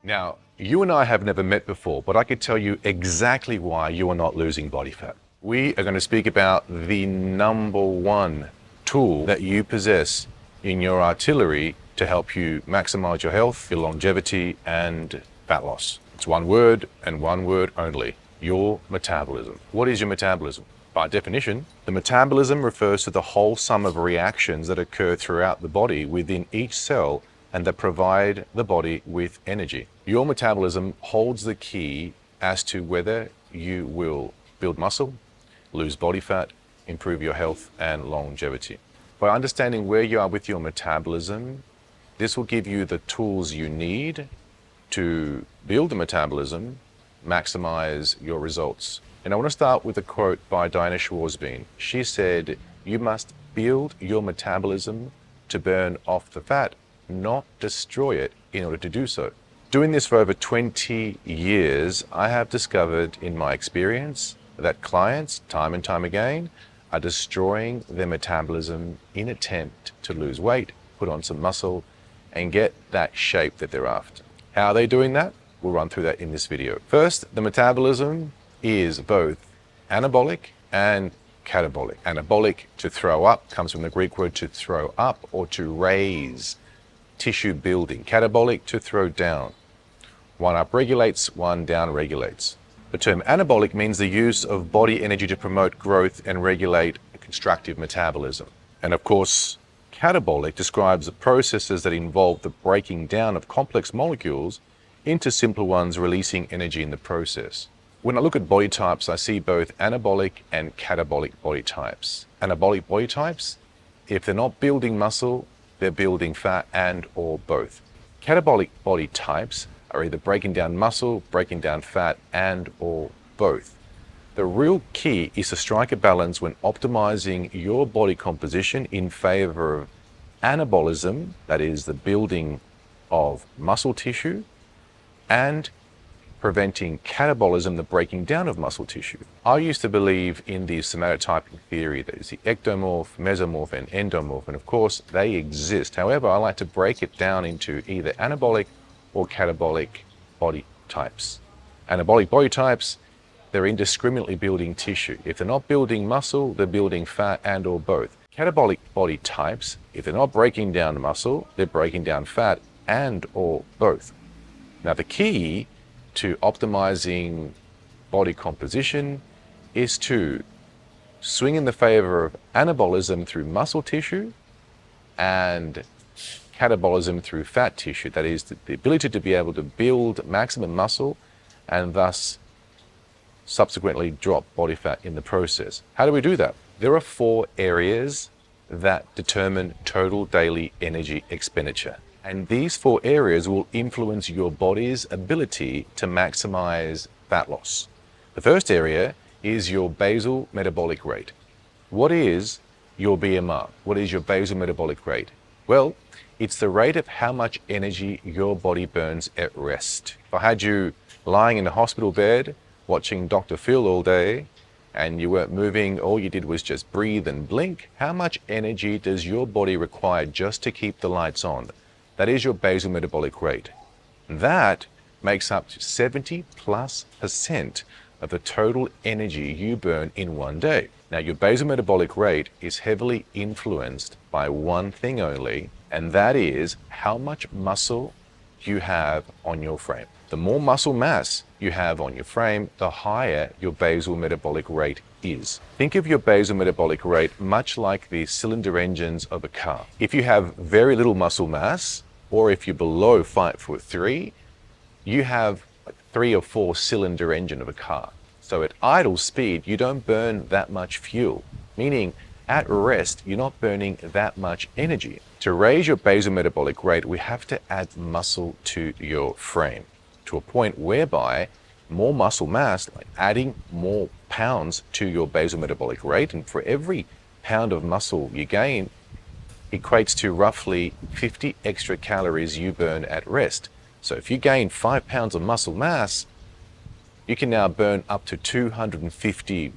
Now, you and I have never met before, but I could tell you exactly why you are not losing body fat. We are going to speak about the number one tool that you possess in your artillery to help you maximize your health, your longevity, and fat loss. It's one word and one word only: your metabolism. What is your metabolism? By definition, the metabolism refers to the whole sum of reactions that occur throughout the body within each cell and that provide the body with energy. Your metabolism holds the key as to whether you will build muscle, lose body fat, improve your health and longevity. By understanding where you are with your metabolism, this will give you the tools you need to build the metabolism, maximize your results. And I want to start with a quote by Diana Schwarzbein. She said, "You must build your metabolism to burn off the fat, not destroy it in order to do so." Doing this for over 20 years, I have discovered in my experience that clients, time and time again, are destroying their metabolism in attempt to lose weight, put on some muscle, and get that shape that they're after. How are they doing that? We'll run through that in this video. First, the metabolism is both anabolic and catabolic. Anabolic, to throw up, comes from the Greek word to throw up or to raise, tissue building. Catabolic, to throw down. One up regulates, one down regulates. The term anabolic means the use of body energy to promote growth and regulate a constructive metabolism. And of course, catabolic describes the processes that involve the breaking down of complex molecules into simpler ones, releasing energy in the process. When I look at body types, I see both anabolic and catabolic body types. Anabolic body types, if they're not building muscle, they're building fat and or both. Catabolic body types are either breaking down muscle, breaking down fat, and or both. The real key is to strike a balance when optimizing your body composition in favor of anabolism, that is the building of muscle tissue, and preventing catabolism, the breaking down of muscle tissue. I used to believe in the somatotyping theory, that is the ectomorph, mesomorph, and endomorph, and of course they exist. However, I like to break it down into either anabolic or catabolic body types. Anabolic body types, they're indiscriminately building tissue. If they're not building muscle, they're building fat and or both. Catabolic body types, if they're not breaking down muscle, they're breaking down fat and or both. Now the key to optimizing body composition is to swing in the favor of anabolism through muscle tissue and catabolism through fat tissue. That is the ability to be able to build maximum muscle and thus subsequently drop body fat in the process. How do we do that? There are 4 areas that determine total daily energy expenditure. And these 4 areas will influence your body's ability to maximize fat loss. The first area is your basal metabolic rate. What is your BMR? What is your basal metabolic rate? Well, it's the rate of how much energy your body burns at rest. If I had you lying in a hospital bed watching Dr. Phil all day and you weren't moving, all you did was just breathe and blink, how much energy does your body require just to keep the lights on? That is your basal metabolic rate. That makes up to 70+% of the total energy you burn in one day. Now, your basal metabolic rate is heavily influenced by one thing only, and that is how much muscle you have on your frame. The more muscle mass you have on your frame, the higher your basal metabolic rate is. Think of your basal metabolic rate much like the cylinder engines of a car. If you have very little muscle mass, or if you're below 5'3", you have a 3 or 4 cylinder engine of a car. So at idle speed, you don't burn that much fuel, meaning at rest, you're not burning that much energy. To raise your basal metabolic rate, we have to add muscle to your frame to a point whereby more muscle mass, like adding more pounds to your basal metabolic rate, and for every pound of muscle you gain, equates to roughly 50 extra calories you burn at rest. So if you gain 5 pounds of muscle mass, you can now burn up to 250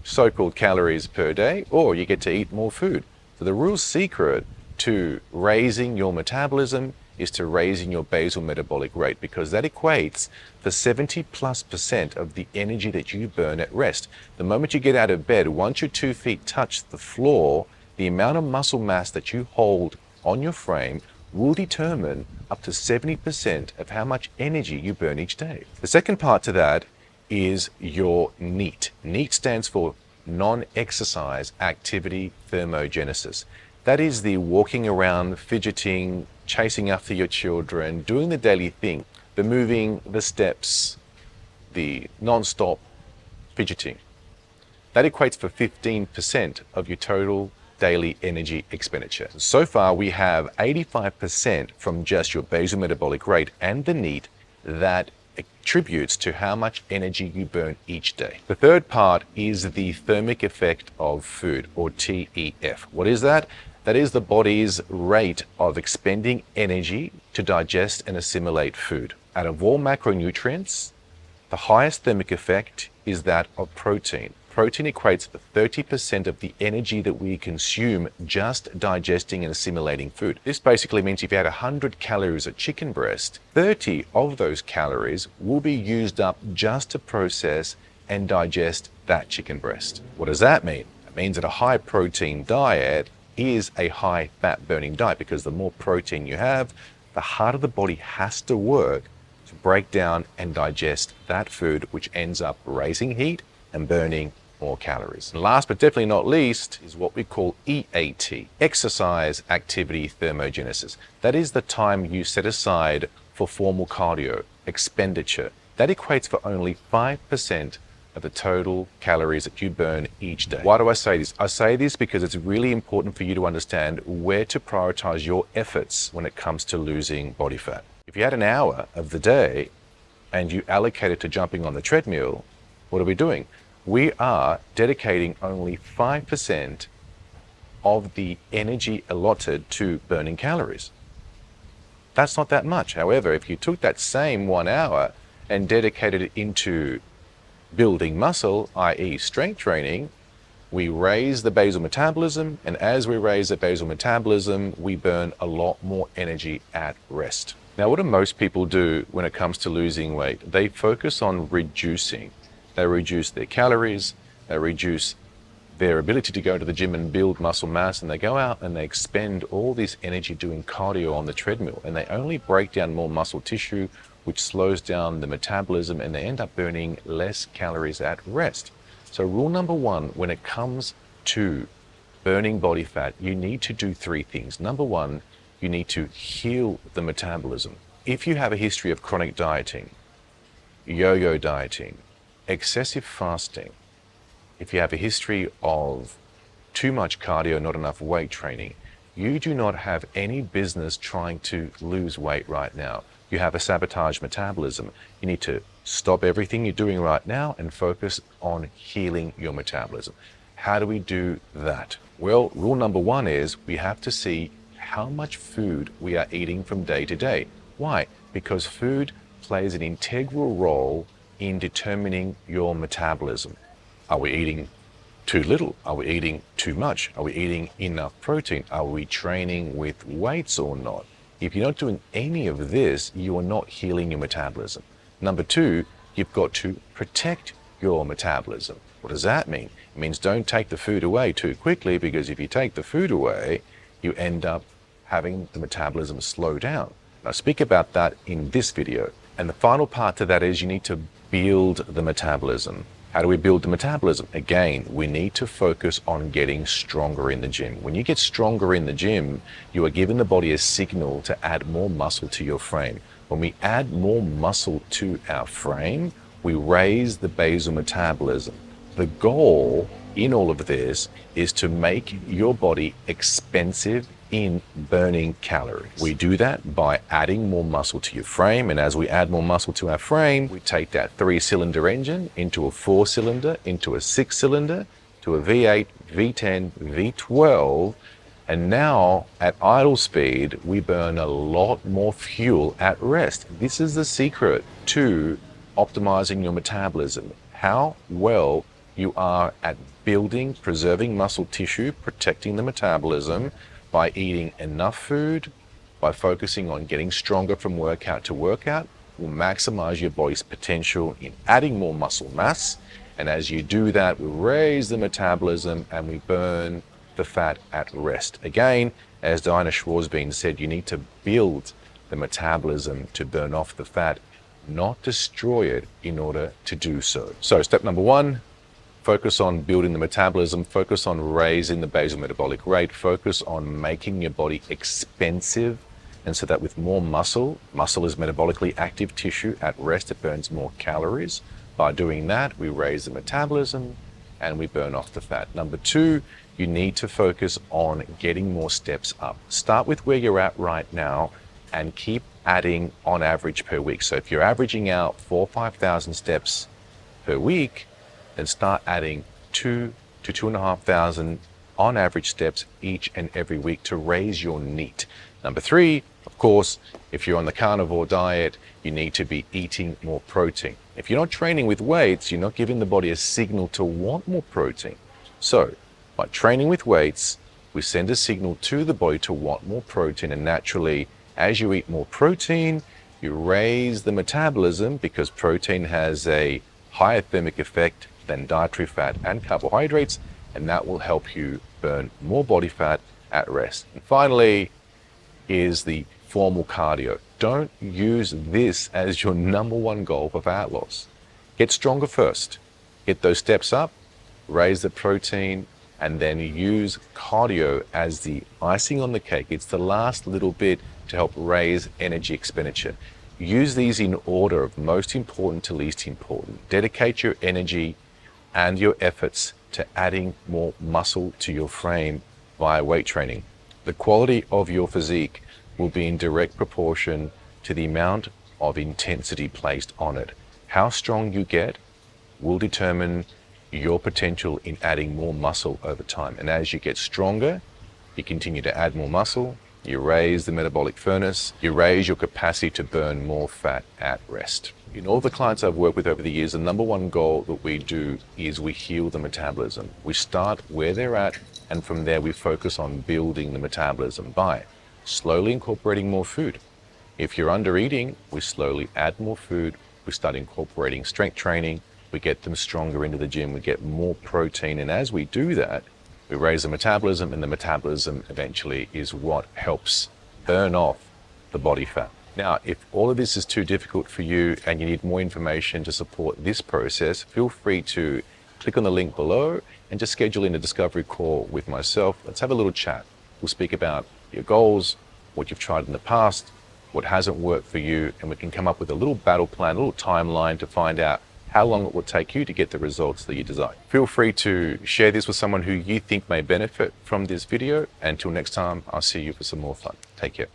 so-called calories per day, or you get to eat more food. So the real secret to raising your metabolism is to raising your basal metabolic rate, because that equates for 70+% of the energy that you burn at rest. The moment you get out of bed, once your 2 feet touch the floor, the amount of muscle mass that you hold on your frame will determine up to 70% of how much energy you burn each day. The second part to that is your NEAT. NEAT stands for non-exercise activity thermogenesis. That is the walking around, fidgeting, chasing after your children, doing the daily thing, the moving, the steps, the non-stop fidgeting. That equates for 15% of your total daily energy expenditure. So far, we have 85% from just your basal metabolic rate and the NEAT that attributes to how much energy you burn each day. The third part is the thermic effect of food, or TEF. What is that? That is the body's rate of expending energy to digest and assimilate food. Out of all macronutrients, the highest thermic effect is that of protein. Protein equates for 30% of the energy that we consume just digesting and assimilating food. This basically means if you had 100 calories of chicken breast, 30 of those calories will be used up just to process and digest that chicken breast. What does that mean? It means that a high protein diet is a high fat burning diet, because the more protein you have, the harder the body has to work to break down and digest that food, which ends up raising heat and burning more calories. And last but definitely not least is what we call EAT, exercise activity thermogenesis. That is the time you set aside for formal cardio expenditure. That equates for only 5% of the total calories that you burn each day. Why do I say this? I say this because it's really important for you to understand where to prioritize your efforts when it comes to losing body fat. If you had an hour of the day and you allocate it to jumping on the treadmill, what are we doing? We are dedicating only 5% of the energy allotted to burning calories. That's not that much. However, if you took that same 1 hour and dedicated it into building muscle, i.e. strength training, we raise the basal metabolism, and as we raise the basal metabolism, we burn a lot more energy at rest. Now, what do most people do when it comes to losing weight? They focus on reducing. They reduce their calories, they reduce their ability to go to the gym and build muscle mass, and they go out and they expend all this energy doing cardio on the treadmill, and they only break down more muscle tissue, which slows down the metabolism, and they end up burning less calories at rest. So rule number one, when it comes to burning body fat, you need to do 3 things. Number one, you need to heal the metabolism. If you have a history of chronic dieting, yo-yo dieting, excessive fasting, if you have a history of too much cardio, not enough weight training, you do not have any business trying to lose weight right now. You have a sabotaged metabolism. You need to stop everything you're doing right now and focus on healing your metabolism. How do we do that? Well, rule number one is we have to see how much food we are eating from day to day. Why? Because food plays an integral role in determining your metabolism. Are we eating too little? Are we eating too much? Are we eating enough protein? Are we training with weights or not? If you're not doing any of this, you are not healing your metabolism. Number two, you've got to protect your metabolism. What does that mean? It means don't take the food away too quickly, because if you take the food away, you end up having the metabolism slow down. I'll speak about that in this video. And the final part to that is you need to build the metabolism. How do we build the metabolism? Again, we need to focus on getting stronger in the gym. When you get stronger in the gym, you are giving the body a signal to add more muscle to your frame. When we add more muscle to our frame, we raise the basal metabolism. The goal in all of this is to make your body expensive in burning calories. We do that by adding more muscle to your frame, and as we add more muscle to our frame, we take that 3-cylinder engine into a 4-cylinder, into a 6-cylinder, to a V8, V10, V12, and now at idle speed, we burn a lot more fuel at rest. This is the secret to optimizing your metabolism. How well you are at building, preserving muscle tissue, protecting the metabolism by eating enough food by focusing on getting stronger from workout to workout will maximize your body's potential in adding more muscle mass. And as you do that, we raise the metabolism and we burn the fat at rest. Again, as Diana Schwarzbein said, you need to build the metabolism to burn off the fat, not destroy it in order to do so. So step number one, focus on building the metabolism, focus on raising the basal metabolic rate, focus on making your body expensive. And so that with more muscle is metabolically active tissue. At rest, it burns more calories. By doing that, we raise the metabolism and we burn off the fat. Number two, you need to focus on getting more steps up. Start with where you're at right now and keep adding on average per week. So if you're averaging out 4,000 or 5,000 steps per week, then start adding 2,000 to 2,500 on average steps each and every week to raise your NEAT. Number three, of course, if you're on the carnivore diet, you need to be eating more protein. If you're not training with weights, you're not giving the body a signal to want more protein. So by training with weights, we send a signal to the body to want more protein, and naturally, as you eat more protein, you raise the metabolism because protein has a higher thermic effect than dietary fat and carbohydrates, and that will help you burn more body fat at rest. And finally is the formal cardio. Don't use this as your number one goal for fat loss. Get stronger first. Get those steps up, raise the protein, and then use cardio as the icing on the cake. It's the last little bit to help raise energy expenditure. Use these in order of most important to least important. Dedicate your energy and your efforts to adding more muscle to your frame via weight training. The quality of your physique will be in direct proportion to the amount of intensity placed on it. How strong you get will determine your potential in adding more muscle over time. And as you get stronger, you continue to add more muscle, you raise the metabolic furnace, you raise your capacity to burn more fat at rest. In all the clients I've worked with over the years, the number one goal that we do is we heal the metabolism. We start where they're at, and from there we focus on building the metabolism by slowly incorporating more food. If you're under eating, we slowly add more food. We start incorporating strength training. We get them stronger into the gym. We get more protein. And as we do that, we raise the metabolism, and the metabolism eventually is what helps burn off the body fat. Now, if all of this is too difficult for you and you need more information to support this process, feel free to click on the link below and just schedule in a discovery call with myself. Let's have a little chat. We'll speak about your goals, what you've tried in the past, what hasn't worked for you, and we can come up with a little battle plan, a little timeline to find out how long it will take you to get the results that you desire. Feel free to share this with someone who you think may benefit from this video. Until next time, I'll see you for some more fun. Take care.